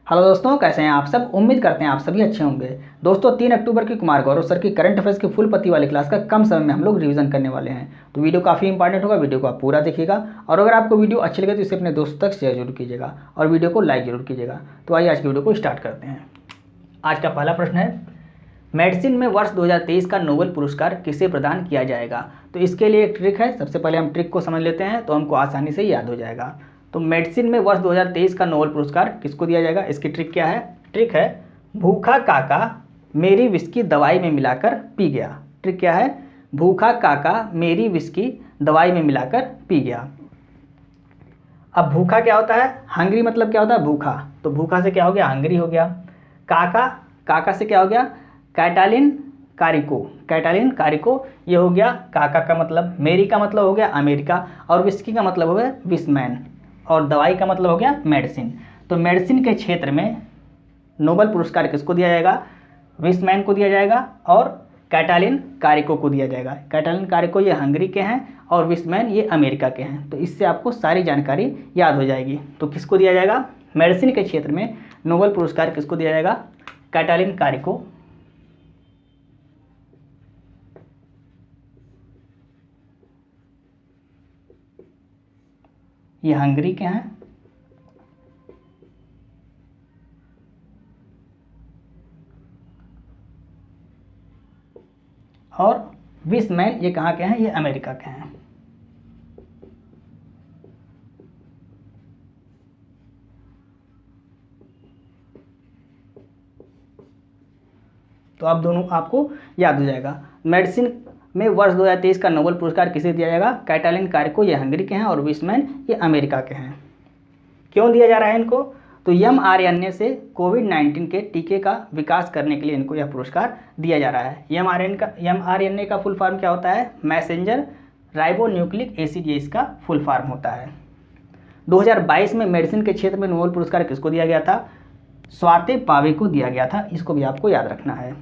Hello दोस्तों, कैसे हैं आप सब। उम्मीद करते हैं आप सभी अच्छे होंगे। दोस्तों 3 अक्टूबर की कुमार गौरव सर की करंट अफेयर्स की फुल पत्ती वाली क्लास का कम समय में हम लोग रिवीजन करने वाले हैं। तो वीडियो काफ़ी इंपॉर्टेंट होगा, वीडियो को आप पूरा देखिएगा और अगर आपको वीडियो अच्छी लगे तो इसे अपने दोस्तों तक शेयर जरूर कीजिएगा और वीडियो को लाइक जरूर कीजिएगा। तो आइए आज की वीडियो को स्टार्ट करते हैं। आज का पहला प्रश्न है, मेडिसिन में वर्ष 2023 का नोबेल पुरस्कार किसे प्रदान किया जाएगा। तो इसके लिए एक ट्रिक है, सबसे पहले हम ट्रिक को समझ लेते हैं तो हमको आसानी से याद हो जाएगा। तो मेडिसिन में वर्ष 2023 का नोबेल पुरस्कार किसको दिया जाएगा। इसकी ट्रिक क्या है, ट्रिक है भूखा काका मेरी विस्की दवाई में मिलाकर पी गया। ट्रिक क्या है, भूखा काका मेरी विस्की दवाई में मिलाकर पी गया। अब भूखा क्या होता है, हंग्री मतलब क्या होता है भूखा, तो भूखा से क्या हो गया, हंग्री हो गया। काका, काका से क्या हो गया, कैटालिन कारिको, कैटालिन कारिको ये हो गया काका का मतलब। मेरी का मतलब हो गया अमेरिका और विस्की का मतलब हो गया विस्मैन और दवाई का मतलब हो गया मेडिसिन। तो मेडिसिन के क्षेत्र में नोबेल पुरस्कार किसको दिया जाएगा, विस्मैन को दिया जाएगा और कैटालिन कारिको को दिया जाएगा। कैटालिन कारिको ये हंगरी के हैं और विस्मैन ये अमेरिका के हैं। तो इससे आपको सारी जानकारी याद हो जाएगी। तो किसको दिया जाएगा, मेडिसिन के क्षेत्र में नोबेल पुरस्कार किसको दिया जाएगा, कैटालिन कारिको, ये हंगरी के हैं, और विस्मैन ये कहाँ के हैं, ये अमेरिका के हैं। तो आप दोनों आपको याद हो जाएगा। मेडिसिन में वर्ष 2023 का नोबेल पुरस्कार किसे दिया जाएगा, कैटालिन कारिको ये हंगरी के हैं और विस्मैन ये अमेरिका के हैं। क्यों दिया जा रहा है इनको, तो mRNA से कोविड-19 के टीके का विकास करने के लिए इनको यह पुरस्कार दिया जा रहा है। mRNA का फुल फॉर्म क्या होता है, मैसेंजर राइबोन्यूक्लिक एसिड, ये इसका फुल फॉर्म होता है। 2022 में मेडिसिन के क्षेत्र में नोबेल पुरस्कार किसको दिया गया था, स्वाति पावे को दिया गया था। इसको भी आपको याद रखना है।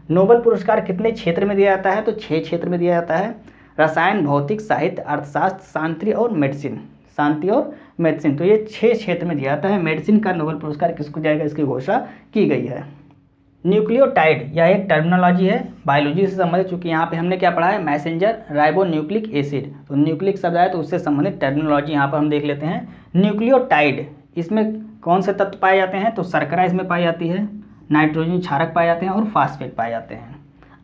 नोबेल पुरस्कार कितने क्षेत्र में दिया जाता है, तो 6 क्षेत्र में दिया जाता है, रसायन, भौतिक, साहित्य, अर्थशास्त्र, शांति और मेडिसिन, शांति और मेडिसिन। तो ये 6 क्षेत्र में दिया जाता है। मेडिसिन का नोबेल पुरस्कार किसको जाएगा, इसकी घोषणा की गई है। न्यूक्लियोटाइड यह एक टर्मिनोलॉजी है बायोलॉजी से संबंधित, चूंकि यहाँ पे हमने क्या पढ़ा है, मैसेंजर राइबोन्यूक्लिक एसिड, तो न्यूक्लिक शब्द आया तो उससे संबंधित टर्मिनोलॉजी यहाँ पर हम देख लेते हैं। न्यूक्लियोटाइड इसमें कौन से तत्व पाए जाते हैं, तो शर्करा इसमें पाई जाती है, नाइट्रोजन क्षारक पाए जाते हैं और फास्फेट पाए जाते हैं।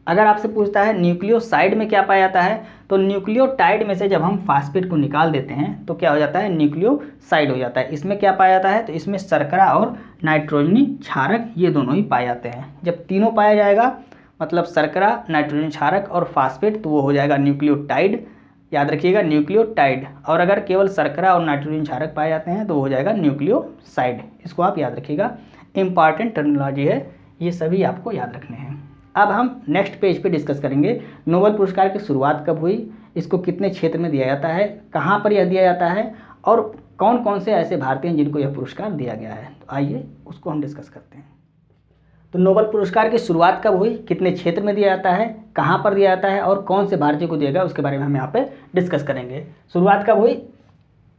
अगर आपसे पूछता है न्यूक्लियोसाइड में क्या पाया जाता है, तो न्यूक्लियोटाइड में से जब हम फास्फेट को निकाल देते हैं तो क्या हो जाता है, न्यूक्लियोसाइड हो जाता है। इसमें क्या पाया जाता है, तो इसमें शर्करा और नाइट्रोजनी क्षारक ये दोनों ही पाए जाते हैं। जब तीनों पाया जाएगा मतलब शर्करा, नाइट्रोजन क्षारक और फास्फेट, तो वो हो जाएगा न्यूक्लियोटाइड। याद रखिएगा न्यूक्लियोटाइड। और अगर केवल शर्करा और नाइट्रोजन क्षारक पाए जाते हैं तो वो हो जाएगा न्यूक्लियोसाइड। इसको आप याद रखिएगा, इंपॉर्टेंट टर्मिनोलॉजी है, ये सभी आपको याद रखने हैं। अब हम नेक्स्ट पेज पे डिस्कस करेंगे नोबेल पुरस्कार की शुरुआत कब हुई, इसको कितने क्षेत्र में दिया जाता है, कहाँ पर यह दिया जाता है और कौन कौन से ऐसे भारतीय हैं जिनको यह पुरस्कार दिया गया है। तो आइए उसको हम डिस्कस करते हैं। तो नोबेल पुरस्कार की शुरुआत कब हुई, कितने क्षेत्र में दिया जाता है, कहाँ पर दिया जाता है और कौन से भारतीय को दिया गया, उसके बारे में हम यहाँ पे डिस्कस करेंगे। शुरुआत कब हुई,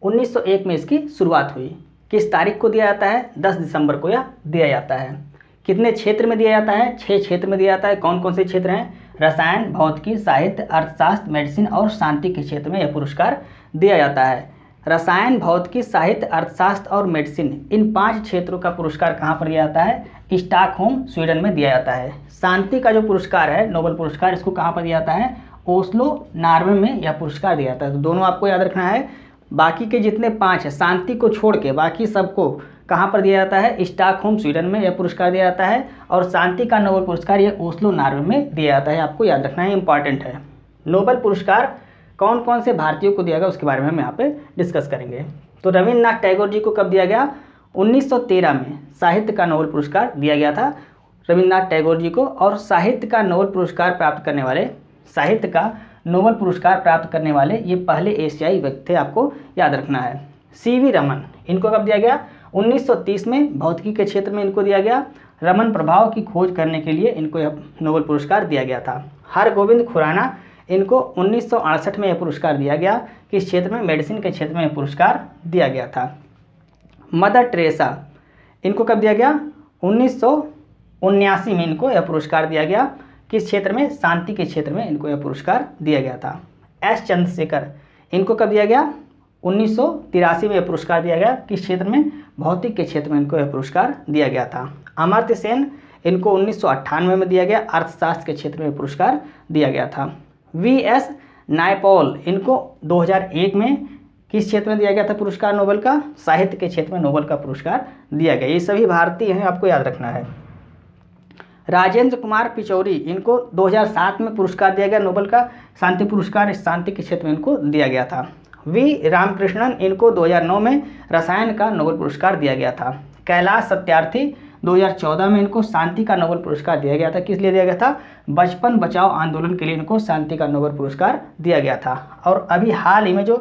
1901 में इसकी शुरुआत हुई। किस तारीख को दिया जाता है, 10 दिसंबर को यह दिया जाता है। कितने क्षेत्र में दिया जाता है, 6 क्षेत्र में दिया जाता है। कौन कौन से क्षेत्र हैं, रसायन, भौतिकी, साहित्य, अर्थशास्त्र, मेडिसिन और शांति के क्षेत्र में यह पुरस्कार दिया जाता है। रसायन, भौतिकी, साहित्य, अर्थशास्त्र और मेडिसिन, इन 5 क्षेत्रों का पुरस्कार कहाँ पर दिया जाता है, स्टॉकहोम स्वीडन में दिया जाता है। शांति का जो पुरस्कार है नोबेल पुरस्कार, इसको कहाँ पर दिया जाता है, ओस्लो नॉर्वे में यह पुरस्कार दिया जाता है। तो दोनों आपको याद रखना है। बाकी के जितने 5 है, शांति को छोड़ के बाकी सबको कहाँ पर दिया जाता है, स्टॉकहोम स्वीडन में यह पुरस्कार दिया जाता है और शांति का नोबेल पुरस्कार ये ओस्लो नॉर्वे में दिया जाता है। आपको याद रखना है, इंपॉर्टेंट है। नोबेल पुरस्कार कौन कौन से भारतीयों को दिया गया उसके बारे में हम यहाँ पे डिस्कस करेंगे। तो रविन्द्रनाथ टैगोर जी को कब दिया गया, 1913 में साहित्य का नोबेल पुरस्कार दिया गया था रविन्द्रनाथ टैगोर जी को। और साहित्य का नोबेल पुरस्कार प्राप्त करने वाले, साहित्य का नोबेल पुरस्कार प्राप्त करने वाले ये पहले एशियाई व्यक्ति थे, आपको याद रखना है। सीवी रमन, इनको कब दिया गया, 1930 में भौतिकी के क्षेत्र में इनको दिया गया। रमन प्रभाव की खोज करने के लिए इनको यह नोबेल पुरस्कार दिया गया था। हरगोविंद खुराना, इनको 1968 में यह पुरस्कार दिया गया। किस क्षेत्र में, मेडिसिन के क्षेत्र में यह पुरस्कार दिया गया था। मदर टेरेसा, इनको कब दिया गया? 1979 में इनको यह पुरस्कार दिया गया। किस क्षेत्र में? शांति के क्षेत्र में इनको यह पुरस्कार दिया गया था। एस चंद्रशेखर, इनको कब दिया गया? 1983 में यह पुरस्कार दिया गया। किस क्षेत्र में? भौतिक के क्षेत्र में इनको यह पुरस्कार दिया गया था। अमर्त्य सेन, इनको 1998 में दिया गया। अर्थशास्त्र के क्षेत्र में पुरस्कार दिया गया था। वी.एस. नायपॉल, इनको 2001 में किस क्षेत्र में दिया गया था पुरस्कार नोबेल का? साहित्य के क्षेत्र में नोबेल का पुरस्कार दिया गया। ये सभी भारतीय हैं, आपको याद रखना है। राजेंद्र कुमार पिचौरी, इनको 2007 में पुरस्कार दिया गया नोबेल का शांति पुरस्कार, शांति के क्षेत्र में इनको दिया गया था। वी रामकृष्णन, इनको 2009 में रसायन का नोबेल पुरस्कार दिया गया था। कैलाश सत्यार्थी, 2014 में इनको शांति का नोबेल पुरस्कार दिया गया था। किस लिए दिया गया था? बचपन बचाओ आंदोलन के लिए इनको शांति का नोबेल पुरस्कार दिया गया था। और अभी हाल ही में जो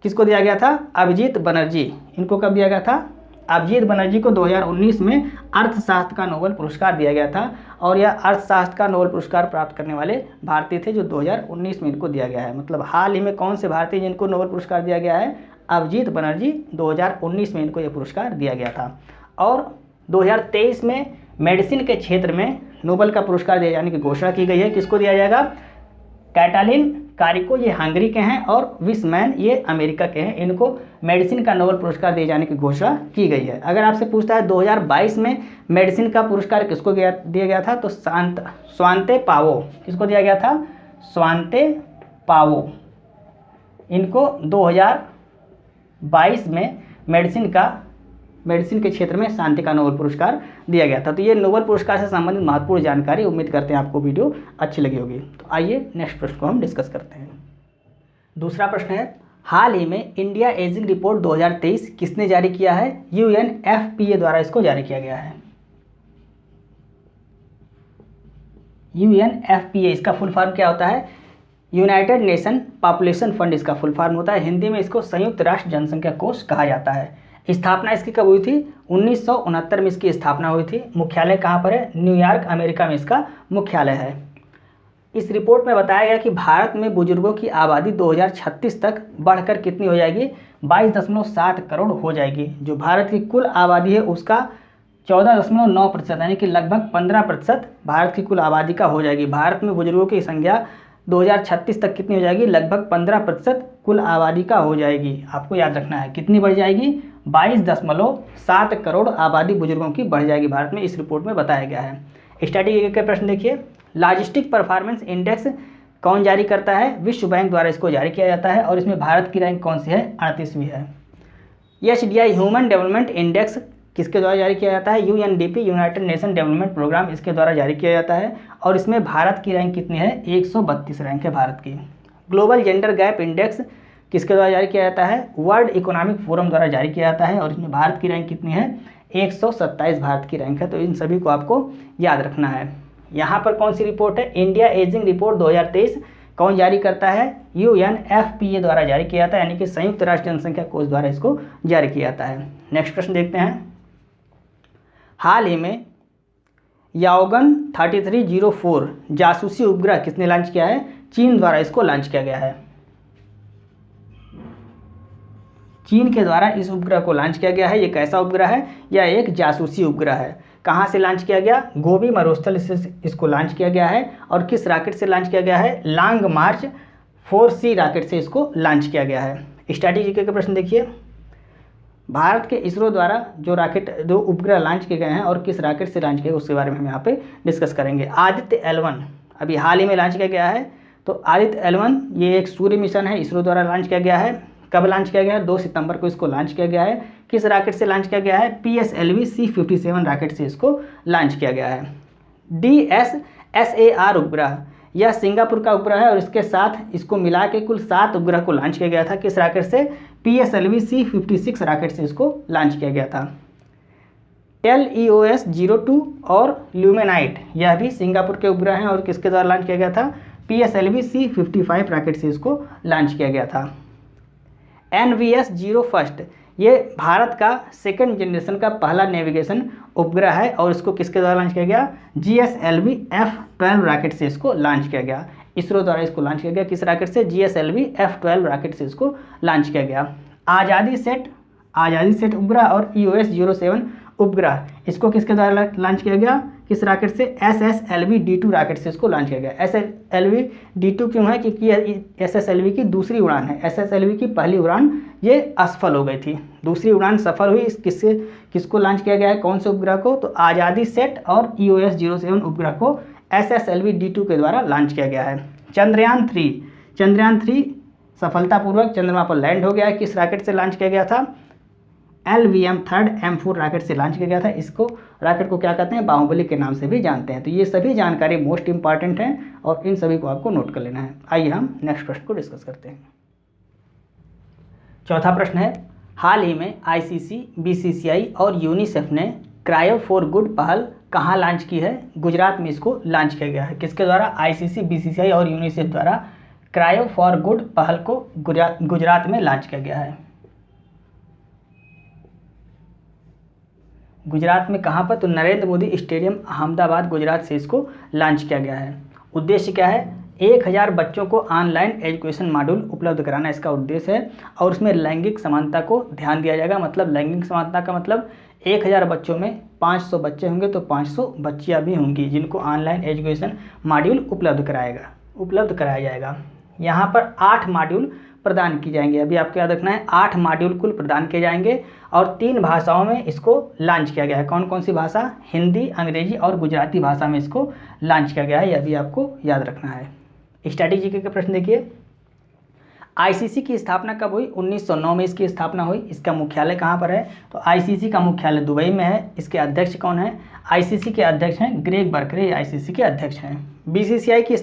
किसको दिया गया था? अभिजीत बनर्जी, इनको कब दिया गया था? अभिजीत बनर्जी को 2019 में अर्थशास्त्र का नोबेल पुरस्कार दिया गया था। और यह अर्थशास्त्र का नोबेल पुरस्कार प्राप्त करने वाले भारतीय थे जो 2019 में इनको दिया गया है। मतलब हाल ही में कौन से भारतीय जिनको नोबेल पुरस्कार दिया गया है? अभिजीत बनर्जी, 2019 में इनको यह पुरस्कार दिया गया था। और 2023 में मेडिसिन के क्षेत्र में नोबेल का पुरस्कार दिए जाने की घोषणा की गई है। किसको दिया जाएगा? कैटालिन कारिको, ये हंगरी के हैं, और विस्मैन, ये अमेरिका के हैं। इनको मेडिसिन का नोबेल पुरस्कार दिए जाने की घोषणा की गई है। अगर आपसे पूछता है 2022 में मेडिसिन का पुरस्कार किसको दिया गया था, तो स्वांते पावो, किसको दिया गया था? स्वांते पावो, इनको 2022 में मेडिसिन के क्षेत्र में शांति का नोबेल पुरस्कार दिया गया था। तो ये नोबेल पुरस्कार से संबंधित महत्वपूर्ण जानकारी, उम्मीद करते हैं आपको वीडियो अच्छी लगी होगी। तो आइए नेक्स्ट प्रश्न को हम डिस्कस करते हैं। दूसरा प्रश्न है, हाल ही में इंडिया एजिंग रिपोर्ट 2023 किसने जारी किया है? UNFPA द्वारा इसको जारी किया गया है। UNFPA, इसका फुल फॉर्म क्या होता है? यूनाइटेड नेशन पॉपुलेशन फंड इसका फुल फॉर्म होता है। हिंदी में इसको संयुक्त राष्ट्र जनसंख्या कोष कहा जाता है। स्थापना इसकी कब हुई थी? 1969 में इसकी स्थापना हुई थी। मुख्यालय कहाँ पर है? न्यूयॉर्क, अमेरिका में इसका मुख्यालय है। इस रिपोर्ट में बताया गया कि भारत में बुजुर्गों की आबादी 2036 तक बढ़कर कितनी हो जाएगी? 22.7 करोड़ हो जाएगी। जो भारत की कुल आबादी है उसका 14.9%, यानी कि लगभग 15% भारत की कुल आबादी का हो जाएगी। भारत में बुजुर्गों की संख्या 2036 तक कितनी हो जाएगी? लगभग 15% कुल आबादी का हो जाएगी। आपको याद रखना है कितनी बढ़ जाएगी? 22.7 करोड़ आबादी बुजुर्गों की बढ़ जाएगी भारत में, इस रिपोर्ट में बताया गया है। स्टैटिस्टिक्स के प्रश्न देखिए। लॉजिस्टिक परफॉर्मेंस इंडेक्स कौन जारी करता है? विश्व बैंक द्वारा इसको जारी किया जाता है। और इसमें भारत की रैंक कौन सी है? 38वीं है। HDI ह्यूमन डेवलपमेंट इंडेक्स किसके द्वारा जारी किया जाता है? UNDP, United Nation Development Programme, इसके द्वारा जारी किया जाता है। और इसमें भारत की रैंक कितनी है? 132 रैंक है भारत की। ग्लोबल जेंडर गैप इंडेक्स किसके द्वारा जारी किया जाता है? वर्ल्ड इकोनॉमिक फोरम द्वारा जारी किया जाता है। और इसमें भारत की रैंक कितनी है? 127 भारत की रैंक है। तो इन सभी को आपको याद रखना है। यहाँ पर कौन सी रिपोर्ट है? इंडिया एजिंग रिपोर्ट 2023 कौन जारी करता है? UNFPA द्वारा जारी किया जाता है, यानी कि संयुक्त राष्ट्र जनसंख्या कोष द्वारा इसको जारी किया जाता है। नेक्स्ट प्रश्न देखते हैं। हाल ही में याओगन 3304 जासूसी उपग्रह किसने लॉन्च किया है? चीन द्वारा इसको लॉन्च किया गया है। चीन के द्वारा इस उपग्रह को लॉन्च किया गया है। ये कैसा उपग्रह है? यह एक जासूसी उपग्रह है। कहाँ से लॉन्च किया गया? गोबी मरुस्थल से इसको लॉन्च किया गया है। और किस रॉकेट से लॉन्च किया गया है? लॉन्ग मार्च 4C रॉकेट से इसको लॉन्च किया गया है। स्ट्रैटेजी के प्रश्न देखिए। भारत के इसरो द्वारा जो उपग्रह लॉन्च किए गए हैं और किस रॉकेट से लॉन्च किए गए उसके बारे में हम यहाँ पे डिस्कस करेंगे। आदित्य L1 अभी हाल ही में लॉन्च किया गया है। तो आदित्य L1 ये एक सूर्य मिशन है, इसरो द्वारा लॉन्च किया गया है। कब लॉन्च किया गया है? 2 सितंबर को इसको लॉन्च किया गया है। किस रॉकेट से लॉन्च किया गया है? PSLV C57 रॉकेट से इसको लॉन्च किया गया है। DSSAR उपग्रह, यह सिंगापुर का उपग्रह है और इसके साथ इसको मिला के कुल 7 उपग्रह को लॉन्च किया गया था। किस रॉकेट से? PSLV C56 रॉकेट से इसको लॉन्च किया गया था। TEOS-02 और ल्यूमेनाइट, यह भी सिंगापुर के उपग्रह हैं और किसके द्वारा लॉन्च किया गया था? PSLV C55 रॉकेट से इसको लॉन्च किया गया था। NVS-0 फर्स्ट, ये भारत का सेकंड जनरेशन का पहला नेविगेशन उपग्रह है और इसको किसके द्वारा लॉन्च किया गया? GSLV F12 रॉकेट से इसको लॉन्च किया गया। इसरो द्वारा इसको लॉन्च किया गया। किस रॉकेट से? GSLV F12 रॉकेट से इसको लॉन्च किया गया। आज़ादी सेट उपग्रह और EOS-07 उपग्रह, इसको किसके द्वारा लॉन्च किया गया, किस रॉकेट से, SSLV-D2 रॉकेट से इसको लॉन्च किया गया। SSLV-D2 क्यों है, क्योंकि SSLV की दूसरी उड़ान है। SSLV की पहली उड़ान ये असफल हो गई थी, दूसरी उड़ान सफल हुई। किसको लॉन्च किया गया है, कौन से उपग्रह को, तो आज़ादी सेट और EOS-07 उपग्रह को SSLV-D2 के द्वारा लॉन्च किया गया है। चंद्रयान 3 सफलतापूर्वक चंद्रमा पर लैंड हो गया है। किस रॉकेट से लॉन्च किया गया था, LVM-3 रॉकेट से लॉन्च किया गया था। इसको रॉकेट को क्या कहते हैं, बाहुबली के नाम से भी जानते हैं। तो ये सभी जानकारी मोस्ट इंपॉर्टेंट हैं और इन सभी को आपको नोट कर लेना है। आइए हम नेक्स्ट प्रश्न को डिस्कस करते हैं। चौथा प्रश्न है, हाल ही में ICC, BCCI और यूनिसेफ ने क्रायो फॉर गुड पहल कहाँ लॉन्च की है, गुजरात में इसको लॉन्च किया गया है। किसके द्वारा, ICC, BCCI और यूनिसेफ द्वारा क्रायो फॉर गुड पहल को गुजरात में लॉन्च किया गया है। गुजरात में कहाँ पर, तो नरेंद्र मोदी स्टेडियम अहमदाबाद गुजरात से इसको लॉन्च किया गया है। उद्देश्य क्या है, 1000 बच्चों को ऑनलाइन एजुकेशन मॉड्यूल उपलब्ध कराना इसका उद्देश्य है और उसमें लैंगिक समानता को ध्यान दिया जाएगा। मतलब लैंगिक समानता का मतलब 1000 बच्चों में 500 बच्चे होंगे तो 500 बच्चियाँ भी होंगी जिनको ऑनलाइन एजुकेशन मॉड्यूल उपलब्ध कराया जाएगा। यहाँ पर 8 मॉड्यूल प्रदान की जाएंगे। अभी आपको याद रखना है 8 मॉड्यूल कुल प्रदान किए जाएंगे और 3 भाषाओं में इसको लॉन्च किया गया है। कौन कौन सी भाषा, हिंदी, अंग्रेजी और गुजराती भाषा में इसको लॉन्च किया गया है, यह भी आपको याद रखना है। स्ट्रैटेजी के प्रश्न देखिए, ICC की स्थापना कब हुई, 1909 में इसकी स्थापना हुई। इसका मुख्यालय कहाँ पर है, तो ICC का मुख्यालय दुबई में है। इसके अध्यक्ष कौन है, ICC के अध्यक्ष हैं ग्रेग बर्कले, ICC के अध्यक्ष हैं। BCCI की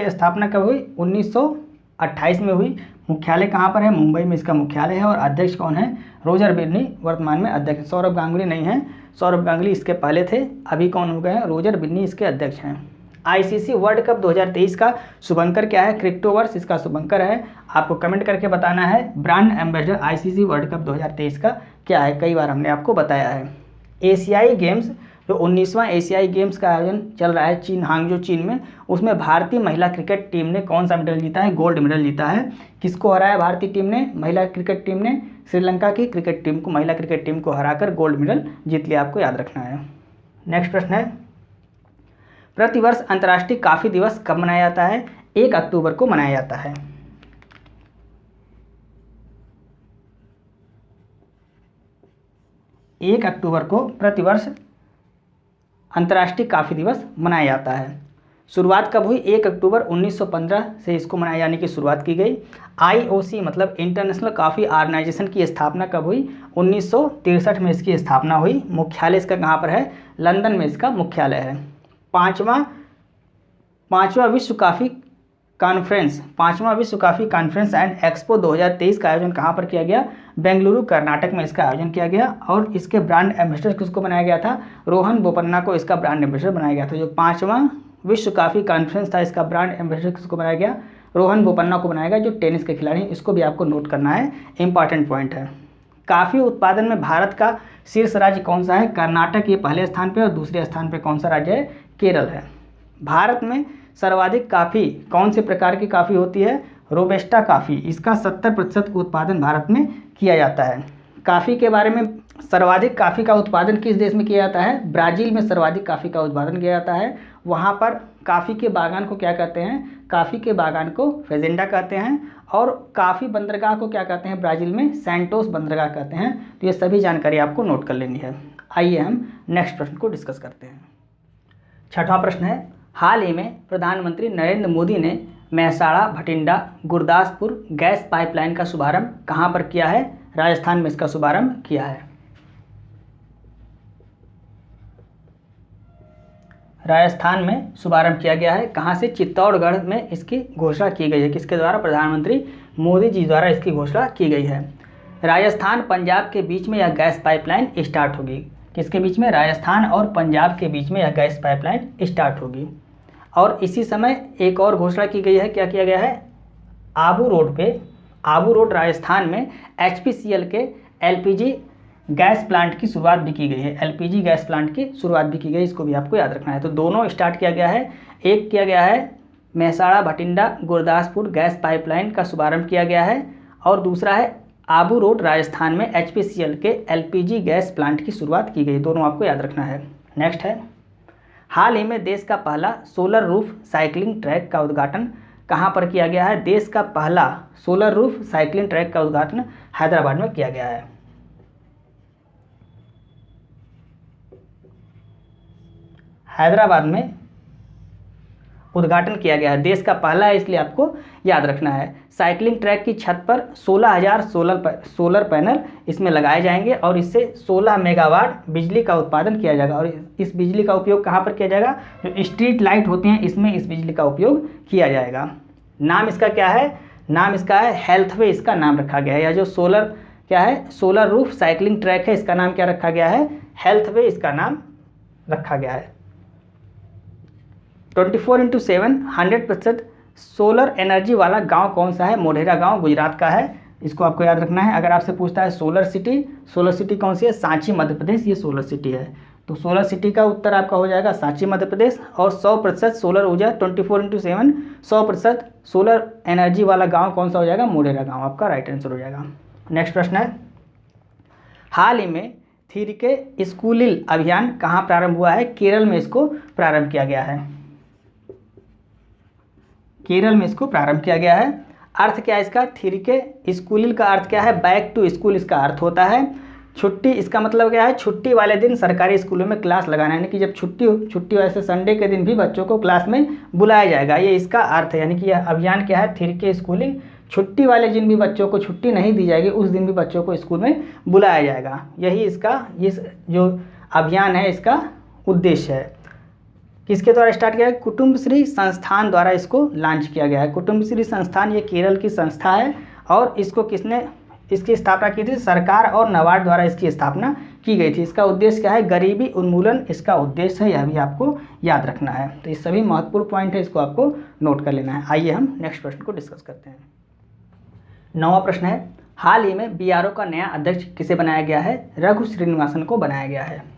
स्थापना कब हुई, 1928 में हुई। मुख्यालय कहाँ पर है, मुंबई में इसका मुख्यालय है और अध्यक्ष कौन है, रोजर बिन्नी वर्तमान में अध्यक्ष। सौरभ गांगुली नहीं है, सौरभ गांगुली इसके पहले थे, अभी कौन हो गए हैं, रोजर बिन्नी इसके अध्यक्ष हैं। ICC वर्ल्ड कप 2023 का शुभंकर क्या है, क्रिप्टोवर्स इसका शुभंकर है। आपको कमेंट करके बताना है brand ambassador ICC world cup 2023 का क्या है, कई बार हमने आपको बताया है। एशियाई गेम्स, जो 19वां एशियाई गेम्स का आयोजन चल रहा है चीन, हांगजो चीन में, उसमें भारतीय महिला क्रिकेट टीम ने कौन सा मेडल जीता है, गोल्ड मेडल जीता है। किसको हराया भारतीय टीम ने, महिला क्रिकेट टीम ने श्रीलंका की क्रिकेट टीम को, महिला क्रिकेट टीम को हराकर गोल्ड मेडल जीत लिया, आपको याद रखना है। नेक्स्ट प्रश्न है, प्रतिवर्ष अंतर्राष्ट्रीय कॉफी दिवस कब मनाया जाता है, 1 अक्टूबर को मनाया जाता है। 1 अक्टूबर को प्रतिवर्ष अंतर्राष्ट्रीय कॉफ़ी दिवस मनाया जाता है। शुरुआत कब हुई, 1 अक्टूबर 1915 से इसको मनाए जाने की शुरुआत की गई। IOC मतलब इंटरनेशनल कॉफ़ी ऑर्गेनाइजेशन की स्थापना कब हुई, 1963 में इसकी स्थापना हुई। मुख्यालय इसका कहाँ पर है, लंदन में इसका मुख्यालय है। पाँचवा विश्व कॉफ़ी कॉन्फ्रेंस एंड एक्सपो 2023 का आयोजन कहाँ पर किया गया, बेंगलुरु कर्नाटक में इसका आयोजन किया गया और इसके ब्रांड एम्बेसडर किसको बनाया गया था, रोहन बोपन्ना को इसका ब्रांड एम्बेसडर बनाया गया था। जो 5वां विश्व कॉफ़ी कॉन्फ्रेंस था, इसका ब्रांड एम्बेसडर किसको बनाया गया, रोहन बोपन्ना को बनाया गया, जो टेनिस के खिलाड़ी हैं। इसको भी आपको नोट करना है, इंपॉर्टेंट पॉइंट है। कॉफ़ी उत्पादन में भारत का शीर्ष राज्य कौन सा है, कर्नाटक ये पहले स्थान पे और दूसरे स्थान पे कौन सा राज्य है, केरल है। भारत में सर्वाधिक कॉफ़ी कौन से प्रकार की कॉफ़ी होती है, रोबस्टा कॉफ़ी, इसका 70% उत्पादन भारत में किया जाता है। कॉफ़ी के बारे में, सर्वाधिक कॉफ़ी का उत्पादन किस देश में किया जाता है, ब्राज़ील में सर्वाधिक कॉफ़ी का उत्पादन किया जाता है। वहाँ पर कॉफ़ी के बागान को क्या कहते हैं, कॉफ़ी के बागान को फेजेंडा कहते हैं और कॉफ़ी बंदरगाह को क्या कहते हैं, ब्राज़ील में सैंटोस बंदरगाह कहते हैं। तो ये सभी जानकारी आपको नोट कर लेनी है। आइए हम नेक्स्ट प्रश्न को डिस्कस करते हैं। 6वां प्रश्न है, हाल ही में प्रधानमंत्री नरेंद्र मोदी ने मेहसाणा भटिंडा गुरदासपुर गैस पाइपलाइन का शुभारंभ कहाँ पर किया है, राजस्थान में इसका शुभारंभ किया है। राजस्थान में शुभारंभ किया गया है। कहाँ से, चित्तौड़गढ़ में इसकी घोषणा की गई है। किसके द्वारा, प्रधानमंत्री मोदी जी द्वारा इसकी घोषणा की गई है। राजस्थान पंजाब के बीच में यह गैस पाइपलाइन स्टार्ट होगी। किसके बीच में, राजस्थान और पंजाब के बीच में यह गैस पाइपलाइन स्टार्ट होगी। और इसी समय एक और घोषणा की गई है, क्या किया गया है, आबू रोड राजस्थान में HPCL के LPG गैस प्लांट की शुरुआत भी की गई है। LPG गैस प्लांट की शुरुआत भी की गई, इसको भी आपको याद रखना है। तो दोनों स्टार्ट किया गया है। एक किया गया है मेहसाणा भटिंडा गुरदासपुर गैस पाइपलाइन का शुभारंभ किया गया है और दूसरा है आबू रोड राजस्थान में HPCL के LPG गैस प्लांट की शुरुआत की गई। दोनों आपको याद रखना है। नेक्स्ट है, हाल ही में देश का पहला सोलर रूफ साइकिलिंग ट्रैक का उद्घाटन कहाँ पर किया गया है? देश का पहला सोलर रूफ साइकिलिंग ट्रैक का उद्घाटन हैदराबाद में किया गया है। हैदराबाद में उद्घाटन किया गया है, देश का पहला है, इसलिए आपको याद रखना है। साइकिलिंग ट्रैक की छत पर 16,000 सोलर पैनल इसमें लगाए जाएंगे और इससे 16 मेगावाट बिजली का उत्पादन किया जाएगा। और इस बिजली का उपयोग कहाँ पर किया जाएगा? जो स्ट्रीट लाइट होती हैं इसमें इस बिजली का उपयोग किया जाएगा। नाम इसका क्या है? नाम इसका है हेल्थवे, इसका नाम रखा गया है। यह जो सोलर क्या है, सोलर रूफ साइकिलिंग ट्रैक है, इसका नाम क्या रखा गया है? हेल्थवे इसका नाम रखा गया है। 24/7 100% सोलर एनर्जी वाला गांव कौन सा है? मोढेरा गांव गुजरात का है, इसको आपको याद रखना है। अगर आपसे पूछता है सोलर सिटी कौन सी है? सांची मध्य प्रदेश ये सोलर सिटी है। तो सोलर सिटी का उत्तर आपका हो जाएगा सांची मध्य प्रदेश। और 100% सोलर ऊर्जा 24/7 100% सोलर एनर्जी वाला गाँव कौन सा हो जाएगा? मोढेरा गाँव आपका राइट आंसर हो जाएगा। नेक्स्ट प्रश्न है, हाल ही में थिरके स्कूलिल अभियान कहाँ प्रारंभ हुआ है? केरल में इसको प्रारंभ किया गया है। केरल में इसको प्रारंभ किया गया है। अर्थ क्या है इसका? थिरके स्कूलिल का अर्थ क्या है? बैक टू स्कूल इसका अर्थ होता है। छुट्टी इसका मतलब क्या है? छुट्टी वाले दिन सरकारी स्कूलों में क्लास लगाना, यानी कि जब छुट्टी वैसे संडे के दिन भी बच्चों को क्लास में बुलाया जाएगा, ये इसका अर्थ है। यानी कि यह अभियान क्या है? थिरके स्कूलिंग, छुट्टी वाले दिन भी बच्चों को छुट्टी नहीं दी जाएगी, उस दिन भी बच्चों को स्कूल में बुलाया जाएगा। यही इसका जो अभियान है इसका उद्देश्य है। किसके द्वारा स्टार्ट किया है? कुटुंबश्री संस्थान द्वारा इसको लॉन्च किया गया है। कुटुंबश्री संस्थान ये केरल की संस्था है और इसको किसने इसकी स्थापना की थी? सरकार और नाबार्ड द्वारा इसकी स्थापना की गई थी। इसका उद्देश्य क्या है? गरीबी उन्मूलन इसका उद्देश्य है, यह भी आपको याद रखना है। तो ये सभी महत्वपूर्ण पॉइंट है, इसको आपको नोट कर लेना है। आइए हम नेक्स्ट प्रश्न को डिस्कस करते हैं। 9वां प्रश्न है, हाल ही में BRO का नया अध्यक्ष किसे बनाया गया है? रघु श्रीनिवासन को बनाया गया है।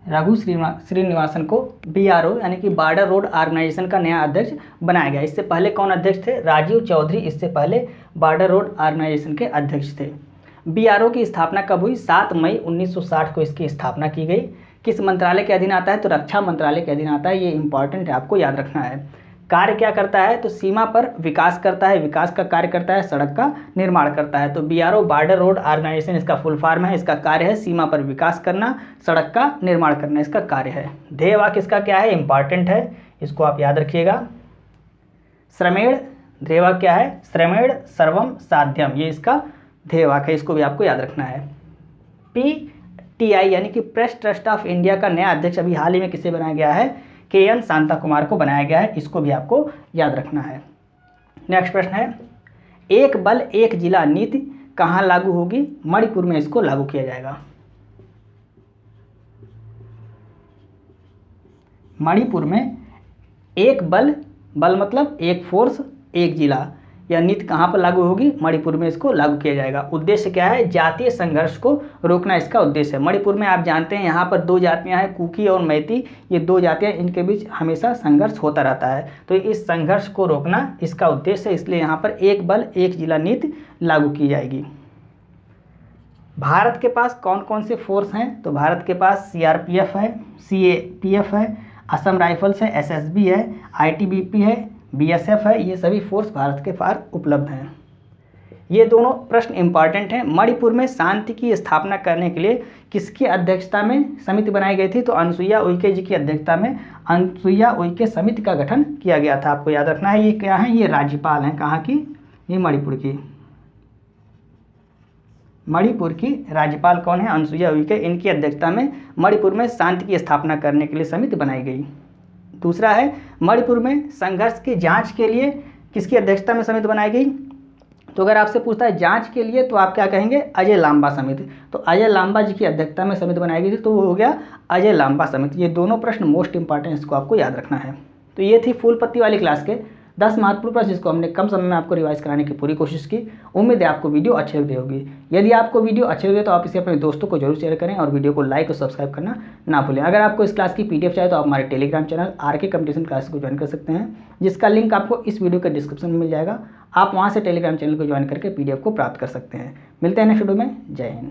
रघु श्रीनिवासन को BRO यानी कि बॉर्डर रोड ऑर्गेनाइजेशन का नया अध्यक्ष बनाया गया। इससे पहले कौन अध्यक्ष थे? राजीव चौधरी इससे पहले बॉर्डर रोड ऑर्गेनाइजेशन के अध्यक्ष थे। BRO की स्थापना कब हुई? 7 मई 1960 को इसकी स्थापना की गई। किस मंत्रालय के अधीन आता है? तो रक्षा मंत्रालय के अधीन आता है। ये इंपॉर्टेंट है, आपको याद रखना है। कार्य क्या करता है? तो सीमा पर विकास करता है, विकास का कार्य करता है, सड़क का निर्माण करता है। तो BRO बॉर्डर रोड ऑर्गेनाइजेशन इसका फुल फॉर्म है। इसका कार्य है सीमा पर विकास करना, सड़क का निर्माण करना, इसका कार्य है। ध्येय वाक्य इसका क्या है? इंपॉर्टेंट है, इसको आप याद रखिएगा। श्रमेण, ध्येय वाक्य क्या है? श्रमेण सर्वम साध्यम, ये इसका ध्येय वाक्य है, इसको भी आपको याद रखना है। PTI यानी कि प्रेस ट्रस्ट ऑफ इंडिया का नया अध्यक्ष अभी हाल ही में किसे बनाया गया है? KN शांता कुमार को बनाया गया है, इसको भी आपको याद रखना है। नेक्स्ट प्रश्न है, एक बल एक जिला नीति कहाँ लागू होगी? मणिपुर में इसको लागू किया जाएगा। मणिपुर में एक बल मतलब एक फोर्स एक जिला, यह नीति कहाँ पर लागू होगी? मणिपुर में इसको लागू किया जाएगा। उद्देश्य क्या है? जातीय संघर्ष को रोकना इसका उद्देश्य है। मणिपुर में आप जानते हैं यहाँ पर 2 जातियाँ हैं, कुकी और मैती, ये 2 जातियाँ, इनके बीच हमेशा संघर्ष होता रहता है। तो इस संघर्ष को रोकना इसका उद्देश्य है, इसलिए यहाँ पर एक बल एक जिला नीति लागू की जाएगी। भारत के पास कौन कौन से फोर्स हैं? तो भारत के पास CRPF है, CAPF है, असम राइफल्स है, SSB है, ITBP है, BSF है, ये सभी फोर्स भारत के पास उपलब्ध हैं। ये दोनों प्रश्न इंपॉर्टेंट हैं। मणिपुर में शांति की स्थापना करने के लिए किसकी अध्यक्षता में समिति बनाई गई थी? तो अनुसुईया उइके जी की अध्यक्षता में अनुसुईया उइके समिति का गठन किया गया था। आपको याद रखना है। ये क्या है? ये राज्यपाल हैं। कहाँ की? ये मणिपुर की। मणिपुर की राज्यपाल कौन है? अनुसुईया उइके। इनकी अध्यक्षता में मणिपुर में शांति की स्थापना करने के लिए समिति बनाई गई। दूसरा है, मणिपुर में संघर्ष की जांच के लिए किसकी अध्यक्षता में समिति बनाई गई? तो अगर आपसे पूछता है जांच के लिए तो आप क्या कहेंगे? अजय लांबा समिति। तो अजय लांबा जी की अध्यक्षता में समिति बनाई गई थी, तो वो हो गया अजय लांबा समिति। ये दोनों प्रश्न मोस्ट इंपॉर्टेंट, इसको आपको याद रखना है। तो ये थी फूल पत्ती वाली क्लास के 10 महत्वपूर्ण प्रश्न जिसको हमने कम समय में आपको रिवाइज कराने की पूरी कोशिश की। उम्मीद है आपको वीडियो अच्छी लग रही होगी। यदि आपको वीडियो अच्छी लगे तो आप इसे अपने दोस्तों को जरूर शेयर करें और वीडियो को लाइक और सब्सक्राइब करना ना भूलें। अगर आपको इस क्लास की PDF चाहिए तो आप हमारे Telegram channel RK competition class को ज्वाइन कर सकते हैं, जिसका लिंक आपको इस वीडियो के डिस्क्रिप्शन में मिल जाएगा। आप वहाँ से टेलीग्राम चैनल को ज्वाइन करके PDF को प्राप्त कर सकते हैं। मिलते हैं नेक्स्ट वीडियो में। जय हिंद।